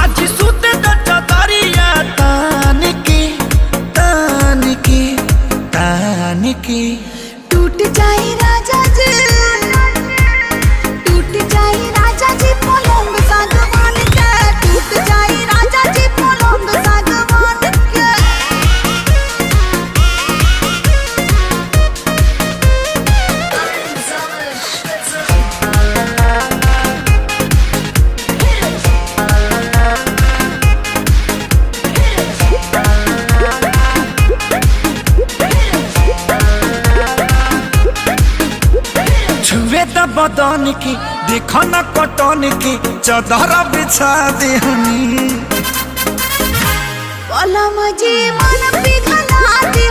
आज सुते दरिया तान के टूट जाए राजा जी, टूट जाए राजा जी पलंग सागवान के, टूट जाए राजा जी पलंग सागवान के। छुए द बदन की देखो न कटन की चादर बिछा देहनी। पलम जी मन पिघला दे